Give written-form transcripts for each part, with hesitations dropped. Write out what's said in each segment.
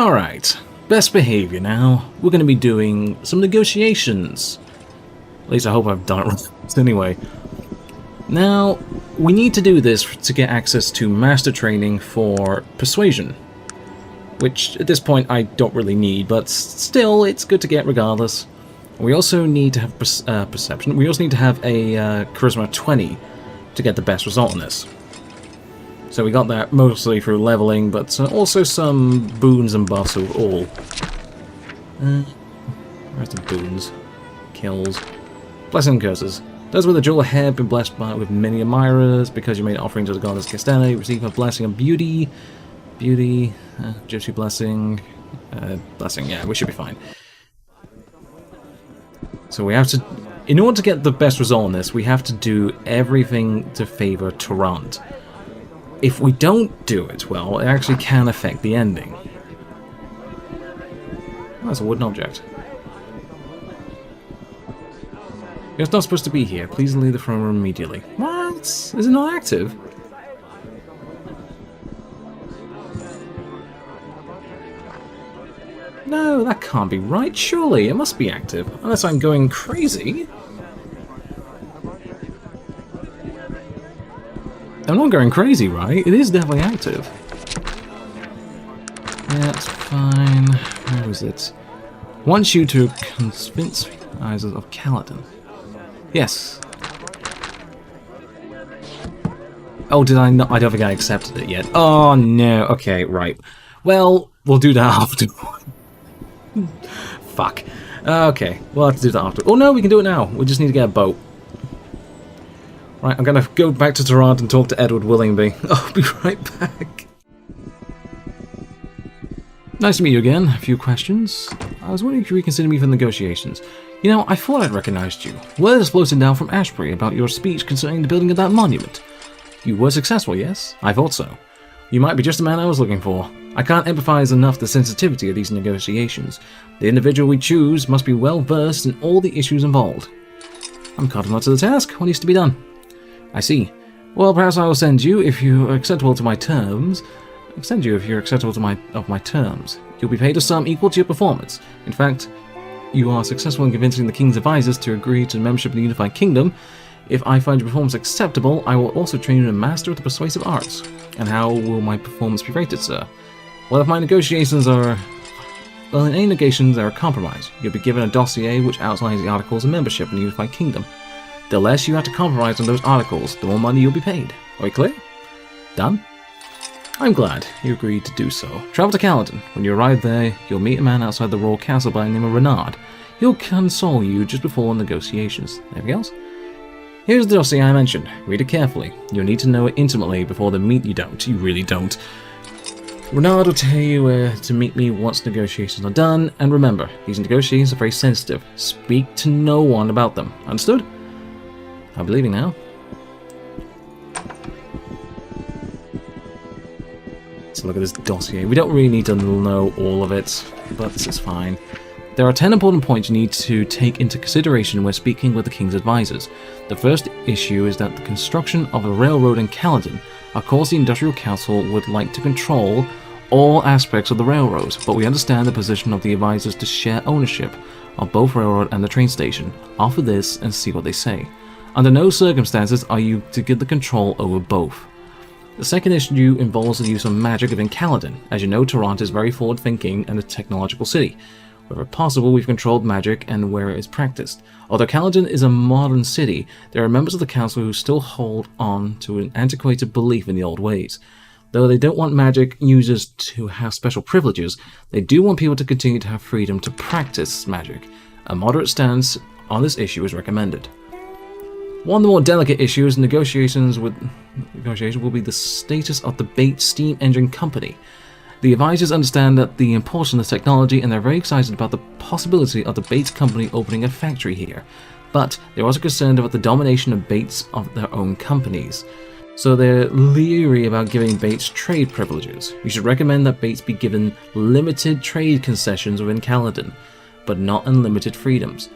Alright, best behavior now. We're going to be doing some negotiations. At least I hope I've done it right anyway. Now, we need to do this to get access to master training for persuasion. Which, at this point, I don't really need, but still, it's good to get regardless. We also need to have perception. We also need to have a charisma 20 to get the best result in this. So we got that mostly through leveling, but also some boons and buffs of all. Where's the boons? Kills. Blessing and curses. Those with a jewel have been blessed with many admirers. Because you made an offering to the goddess Castella, you receive a blessing of beauty. Beauty, gypsy blessing. Blessing, yeah, we should be fine. So we have to... In order to get the best result in this, we have to do everything to favor Tarant. If we don't do it, well, it actually can affect the ending. Oh, that's a wooden object. You're not supposed to be here. Please leave the throne room immediately. What? Is it not active? No, that can't be right. Surely, it must be active. Unless I'm going crazy. I'm not going crazy, right? It is definitely active. Yeah, it's fine. Where is it? Wants you to convince eyes of Kaladin. Yes. Oh, did I not? I don't think I accepted it yet. Oh, no. Okay, right. Well, we'll do that after. Fuck. Okay, we'll have to do that after. Oh, no, we can do it now. We just need to get a boat. Right, I'm going to go back to Tarant and talk to Edward Willingby. I'll be right back. Nice to meet you again. A few questions. I was wondering if you reconsider me for negotiations. You know, I thought I'd recognized you. Word has floated down from Ashbury about your speech concerning the building of that monument. You were successful, yes? I thought so. You might be just the man I was looking for. I can't empathize enough the sensitivity of these negotiations. The individual we choose must be well versed in all the issues involved. I'm caught up to the task. What needs to be done? I see. Well, perhaps I will send you if you're acceptable to my terms. My terms. You'll be paid a sum equal to your performance. In fact, you are successful in convincing the King's advisors to agree to membership in the Unified Kingdom. If I find your performance acceptable, I will also train you in a master of the persuasive arts. And how will my performance be rated, sir? Well, if my negotiations are... Well, in any negotiations that are a compromise, you'll be given a dossier which outlines the articles of membership in the Unified Kingdom. The less you have to compromise on those articles, the more money you'll be paid. Are we clear? Done? I'm glad you agreed to do so. Travel to Kaladin. When you arrive there, you'll meet a man outside the royal castle by the name of Renard. He'll console you just before negotiations. Anything else? Here's the dossier I mentioned. Read it carefully. You'll need to know it intimately before the meet. You don't. You really don't. Renard will tell you where to meet me once negotiations are done. And remember, these negotiations are very sensitive. Speak to no one about them. Understood? I'm leaving now. Let's look at this dossier. We don't really need to know all of it, but this is fine. There are 10 important points you need to take into consideration when speaking with the King's advisors. The first issue is that the construction of a railroad in Kaladin. Of course, the Industrial Council would like to control all aspects of the railroad, but we understand the position of the advisors to share ownership of both railroad and the train station. Offer this and see what they say. Under no circumstances are you to get the control over both. The second issue involves the use of magic within Kaladin. As you know, Tarant is very forward-thinking and a technological city. Wherever possible, we've controlled magic and where it is practiced. Although Kaladin is a modern city, there are members of the council who still hold on to an antiquated belief in the old ways. Though they don't want magic users to have special privileges, they do want people to continue to have freedom to practice magic. A moderate stance on this issue is recommended. One of the more delicate issues in negotiations will be the status of the Bates Steam Engine Company. The advisors understand that the importance of the technology and they're very excited about the possibility of the Bates Company opening a factory here. But they're also concerned about the domination of Bates of their own companies. So they're leery about giving Bates trade privileges. You should recommend that Bates be given limited trade concessions within Kaladin, but not unlimited freedoms.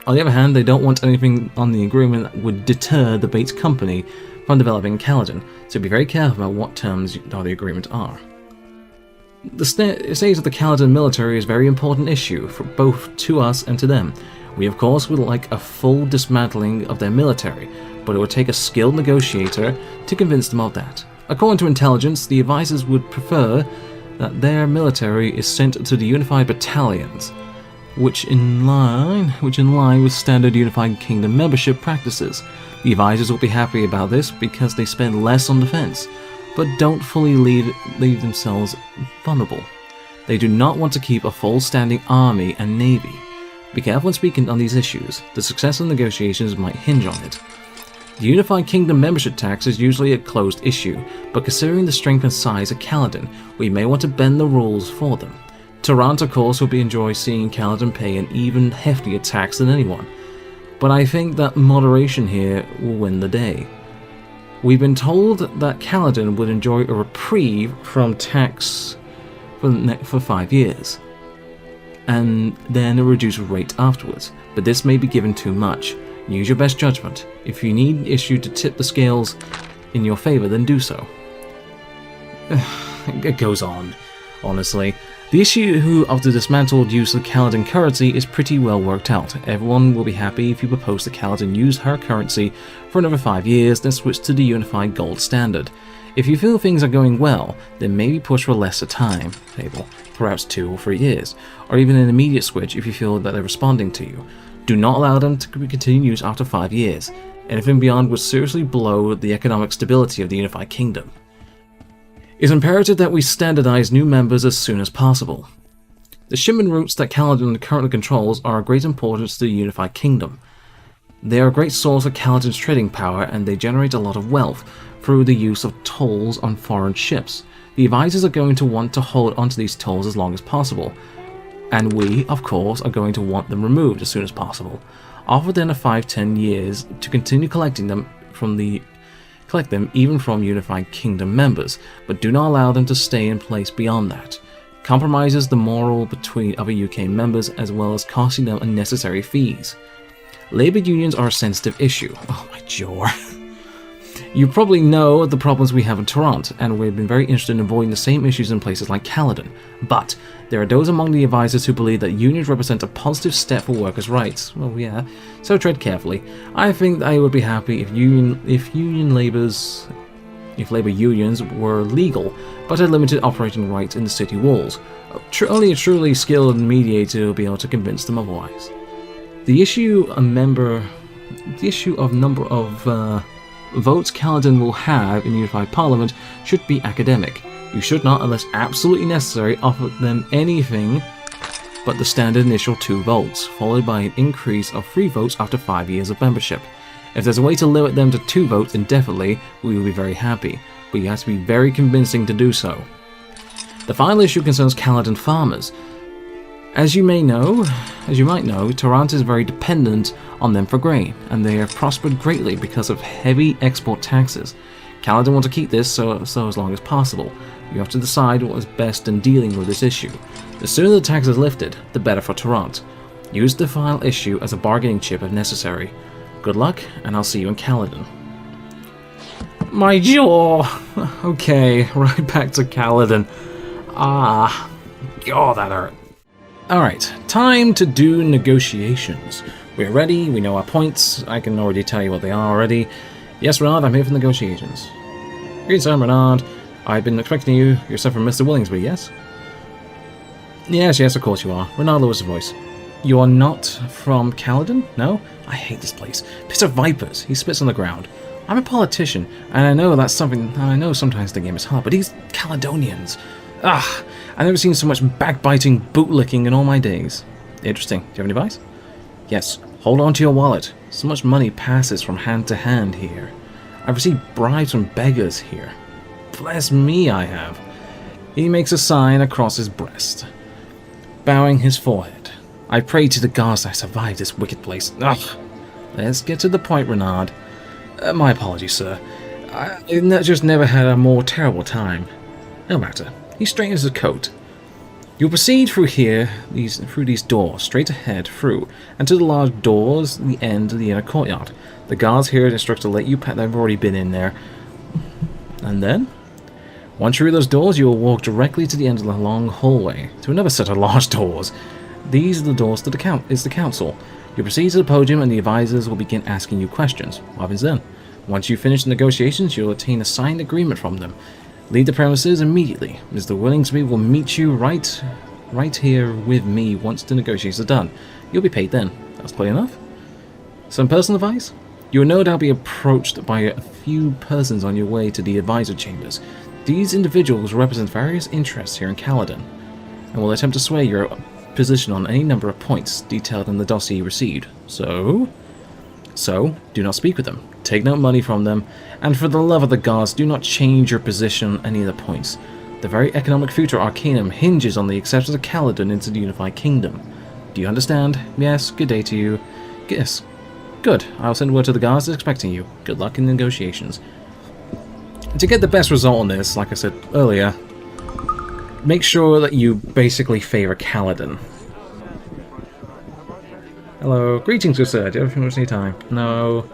On the other hand, they don't want anything on the agreement that would deter the Bates Company from developing Kaladin, so be very careful about what terms of the agreement are. The state of the Kaladin military is a very important issue, for both to us and to them. We of course would like a full dismantling of their military, but it would take a skilled negotiator to convince them of that. According to intelligence, the advisors would prefer that their military is sent to the unified battalions, which in line with standard Unified Kingdom membership practices. The advisors will be happy about this because they spend less on defense, but don't fully leave themselves vulnerable. They do not want to keep a full standing army and navy. Be careful when speaking on these issues. The success of negotiations might hinge on it. The Unified Kingdom membership tax is usually a closed issue, but considering the strength and size of Kaladin, we may want to bend the rules for them. Tarant, of course, will enjoy seeing Kaladin pay an even heftier tax than anyone, but I think that moderation here will win the day. We've been told that Kaladin would enjoy a reprieve from tax for 5 years, and then a reduced rate afterwards, but this may be given too much. Use your best judgment. If you need an issue to tip the scales in your favor, then do so. It goes on, honestly. The issue of the dismantled use of Kaladin currency is pretty well worked out. Everyone will be happy if you propose that Kaladin use her currency for another 5 years, then switch to the unified gold standard. If you feel things are going well, then maybe push for a lesser time table, perhaps 2 or 3 years, or even an immediate switch if you feel that they're responding to you. Do not allow them to continue use after 5 years. Anything beyond would seriously blow the economic stability of the Unified Kingdom. It's imperative that we standardize new members as soon as possible. The shipment routes that Kaladin currently controls are of great importance to the Unified Kingdom. They are a great source of Kaladin's trading power, and they generate a lot of wealth through the use of tolls on foreign ships. The advisors are going to want to hold onto these tolls as long as possible, and we, of course, are going to want them removed as soon as possible. Offer them a 5-10 years to continue collecting them even from Unified Kingdom members, but do not allow them to stay in place beyond that. Compromises the morale between other UK members as well as costing them unnecessary fees. Labour unions are a sensitive issue. Oh my jaw. You probably know the problems we have in Toronto, and we've been very interested in avoiding the same issues in places like Kaladin. But there are those among the advisors who believe that unions represent a positive step for workers' rights. Well, yeah, so tread carefully. I think I would be happy if labour unions were legal, but had limited operating rights in the city walls. Only a truly skilled mediator will be able to convince them otherwise. The issue of number of votes Kaladin will have in Unified Parliament should be academic. You should not, unless absolutely necessary, offer them anything but the standard initial 2 votes, followed by an increase of 3 votes after 5 years of membership. If there's a way to limit them to 2 votes indefinitely, we will be very happy, but you have to be very convincing to do so. The final issue concerns Kaladin farmers. As you might know, Toronto is very dependent on them for grain, and they have prospered greatly because of heavy export taxes. Kaladin want to keep this so as long as possible. You have to decide what is best in dealing with this issue. The sooner the tax is lifted, the better for Toronto. Use the final issue as a bargaining chip if necessary. Good luck, and I'll see you in Kaladin. My jaw! Okay, right back to Kaladin. Ah, God, that hurt. Alright, time to do negotiations. We're ready, we know our points, I can already tell you what they are already. Yes, Renard, I'm here for negotiations. Great, sir, Renard. I've been expecting you. You're sent from Mr. Willingsby, yes? Yes, of course you are. Renard lowers his voice. You are not from Kaladin? No? I hate this place. Piss of vipers. He spits on the ground. I'm a politician, and I know that's something. I know sometimes the game is hard, but these Caledonians. Ah, I've never seen so much backbiting, bootlicking in all my days. Interesting. Do you have any advice? Yes. Hold on to your wallet. So much money passes from hand to hand here. I've received bribes from beggars here. Bless me, I have. He makes a sign across his breast, bowing his forehead. I pray to the gods I survive this wicked place. Ugh. Let's get to the point, Renard. My apologies, sir. I just never had a more terrible time. No matter. He straightens his coat. You'll proceed through these doors, straight ahead, through, and to the large doors at the end of the inner courtyard. The guards here are instructed to let you pass. They've already been in there. And then? Once through those doors, you will walk directly to the end of the long hallway, to another set of large doors. These are the doors to the council. You proceed to the podium and the advisors will begin asking you questions. What happens then? Once you finish the negotiations, you'll obtain a signed agreement from them. Leave the premises immediately. Mr. Willingsby will meet you right here with me once the negotiations are done. You'll be paid then. That's clear enough? Some personal advice? You will no doubt be approached by a few persons on your way to the advisor chambers. These individuals represent various interests here in Caledon, and will attempt to sway your position on any number of points detailed in the dossier you received. So, do not speak with them, take no money from them, and for the love of the gods, do not change your position on any of the points. The very economic future of Arcanum hinges on the acceptance of Caledon into the unified kingdom. Do you understand? Yes, good day to you. Yes. Good. I'll send word to the guards expecting you. Good luck in negotiations. To get the best result on this, like I said earlier, make sure that you basically favor Caledon. Hello. Greetings, good sir. Do you have a few minutes of your time? No.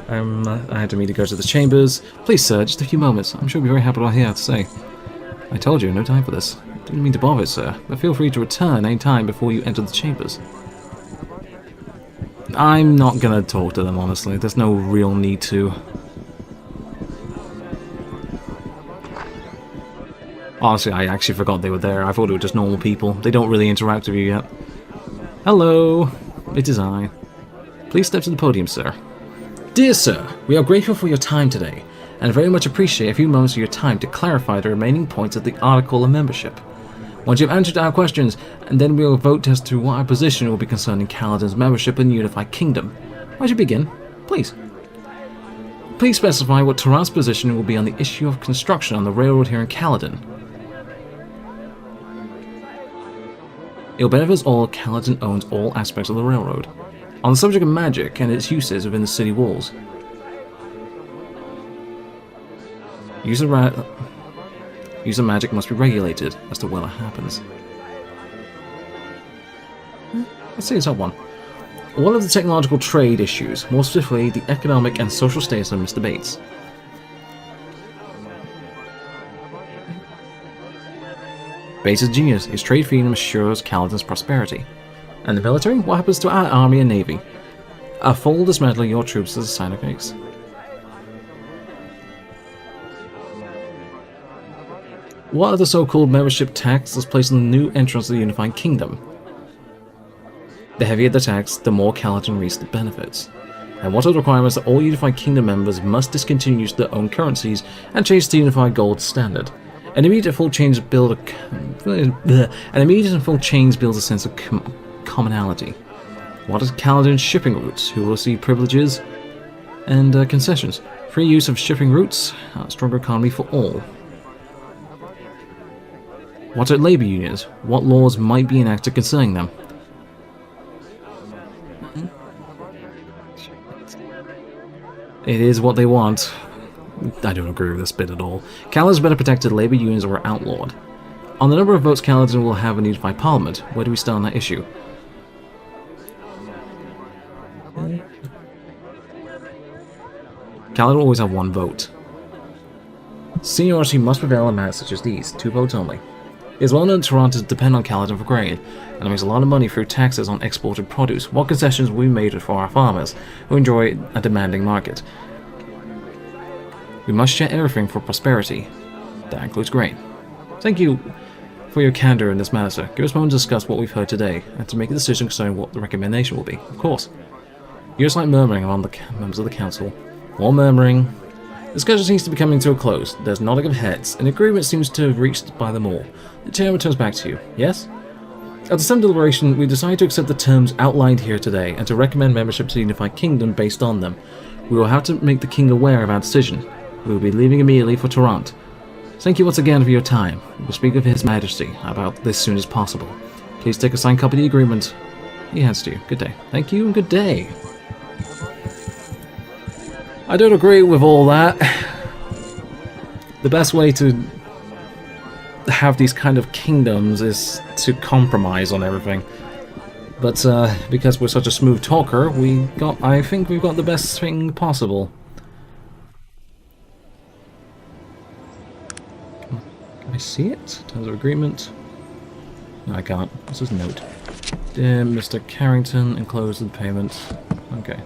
I had to meet to go to the chambers. Please, sir, just a few moments. I'm sure you'll be very happy to hear to say. I told you, no time for this. Didn't mean to bother, sir, but feel free to return any time before you enter the chambers. I'm not gonna talk to them, honestly. There's no real need to. Honestly, I actually forgot they were there. I thought they were just normal people. They don't really interact with you yet. Hello, it is I. Please step to the podium, sir. Dear sir, we are grateful for your time today, and very much appreciate a few moments of your time to clarify the remaining points of the article of membership. Once you have answered our questions, and then we will vote as to what our position will be concerning Caledon's membership in the Unified Kingdom. I should begin, please. Please specify what Tarant's position will be on the issue of construction on the railroad here in Caledon. It will benefit us all. Caledon owns all aspects of the railroad. On the subject of magic and its uses within the city walls. Use of magic must be regulated as to whether it happens. Let's see this up one. All of the technological trade issues, more specifically the economic and social status of Mr. Bates. Bates is genius. His trade freedom assures Caledon's prosperity. And the military? What happens to our army and navy? A full dismantle of your troops as a sign of peace. What are the so-called membership taxes placed on the new entrants to the Unified Kingdom? The heavier the tax, the more Caledon reaps the benefits. And what are the requirements that all Unified Kingdom members must discontinue their own currencies and change to the Unified Gold Standard? An immediate full change builds a sense of commonality. What is Caledon's shipping routes? Who will receive privileges and concessions? Free use of shipping routes, a stronger economy for all. What are labor unions? What laws might be enacted concerning them? It is what they want. I don't agree with this bit at all. Caledon's better protected, labor unions are outlawed. On the number of votes Caledon will have in a unified parliament, where do we stand on that issue? Caledon will always have one vote. Seniority must prevail in matters such as these, 2 votes only. It is well known that Toronto depend on Caledon for grain, and it makes a lot of money through taxes on exported produce. What concessions will be made for our farmers, who enjoy a demanding market? We must share everything for prosperity. That includes grain. Thank you for your candor in this matter, sir. Give us a moment to discuss what we've heard today, and to make a decision concerning what the recommendation will be. Of course. You're slight murmuring among the members of the council. More murmuring. Discussion seems to be coming to a close. There's nodding of heads. An agreement seems to have reached by them all. The chairman turns back to you. Yes? After some deliberation, we decided to accept the terms outlined here today, and to recommend membership to the Unified Kingdom based on them. We will have to make the king aware of our decision. We will be leaving immediately for Toronto. Thank you once again for your time. We will speak with His Majesty about this as soon as possible. Please take a signed copy of the agreement. He hands to you. Good day. Thank you and good day. I don't agree with all that. The best way to have these kind of kingdoms is to compromise on everything. But because we're such a smooth talker, I think we've got the best thing possible. I see it? Terms of agreement. No, I can't. What's his note? Dear Mr. Carrington, enclosed the payment. Okay.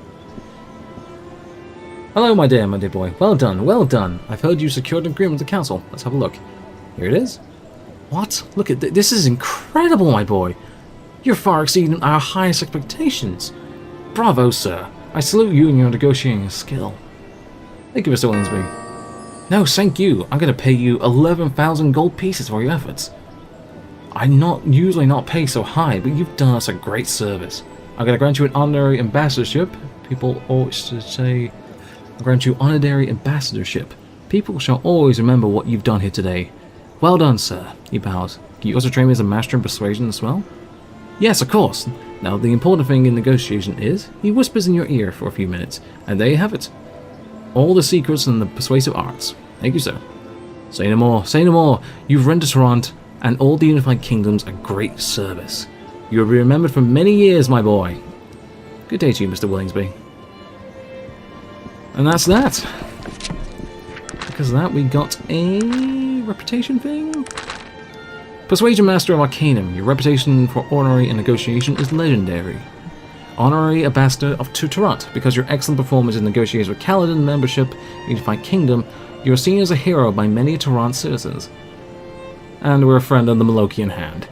Hello, my dear boy. Well done, well done. I've heard you secured an agreement with the council. Let's have a look. Here it is. What? Look at this is incredible, my boy. You're far exceeding our highest expectations. Bravo, sir. I salute you in your negotiating skill. Thank you, Mr. Williamsby. No, thank you. I'm going to pay you 11,000 gold pieces for your efforts. I usually not pay so high, but you've done us a great service. I'm going to grant you an honorary ambassadorship. People always say, I'll grant you honorary ambassadorship. People shall always remember what you've done here today. Well done, sir. He bows. Can you also train me as a master in persuasion as well? Yes, of course. Now, the important thing in negotiation is, he whispers in your ear for a few minutes, and there you have it. All the secrets and the persuasive arts. Thank you, sir. Say no more, say no more. You've rendered Toronto and all the unified kingdoms a great service. You will be remembered for many years, my boy. Good day to you, Mr. Williamsby. And that's that. Because of that, we got a reputation thing. Persuasion Master of Arcanum. Your reputation for honorary and negotiation is legendary. Honorary Ambassador to Toronto. Because your excellent performance in negotiations with Kaladin membership, Unified Kingdom, you are seen as a hero by many Toronto citizens. And we're a friend of the Malokian Hand.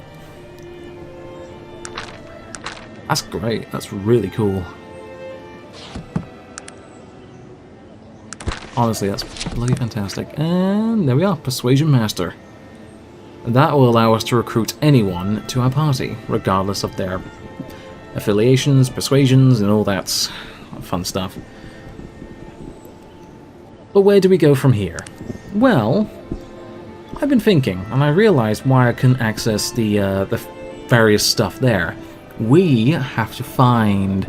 That's great. That's really cool. Honestly, that's bloody fantastic. And there we are, Persuasion Master. That will allow us to recruit anyone to our party, regardless of their affiliations, persuasions, and all that fun stuff. But where do we go from here? Well, I've been thinking, and I realized why I couldn't access the various stuff there. We have to find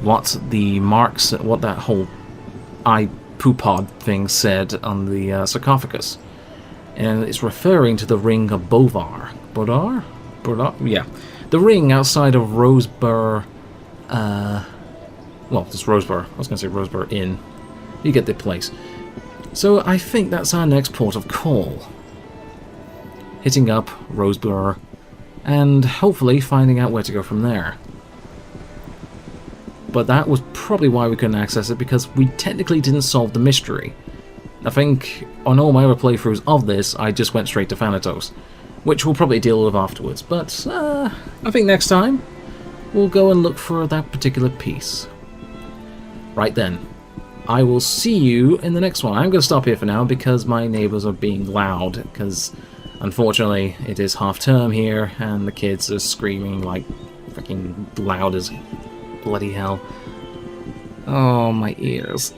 what the marks, what that whole eye-poo-pod thing said on the sarcophagus. And it's referring to the Ring of Bovar. Bodar? Yeah. The ring outside of Rosebur, well, it's Rosebur. I was going to say Rosebur Inn. You get the place. So I think that's our next port of call. Hitting up Rosebur, and hopefully finding out where to go from there. But that was probably why we couldn't access it, because we technically didn't solve the mystery. I think on all my other playthroughs of this, I just went straight to Thanatos, which we'll probably deal with afterwards, but I think next time we'll go and look for that particular piece. Right then, I will see you in the next one. I'm going to stop here for now because my neighbours are being loud, because unfortunately it is half term here and the kids are screaming like freaking loud as bloody hell. Oh, my ears.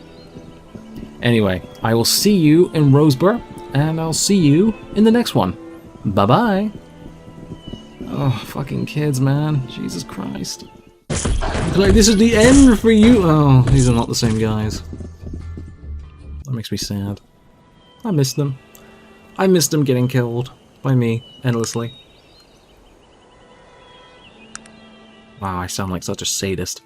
Anyway, I will see you in Rosebur, and I'll see you in the next one. Bye-bye. Oh, fucking kids, man. Jesus Christ. Like, this is the end for you. Oh, these are not the same guys. That makes me sad. I miss them. I miss them getting killed by me endlessly. Wow, I sound like such a sadist.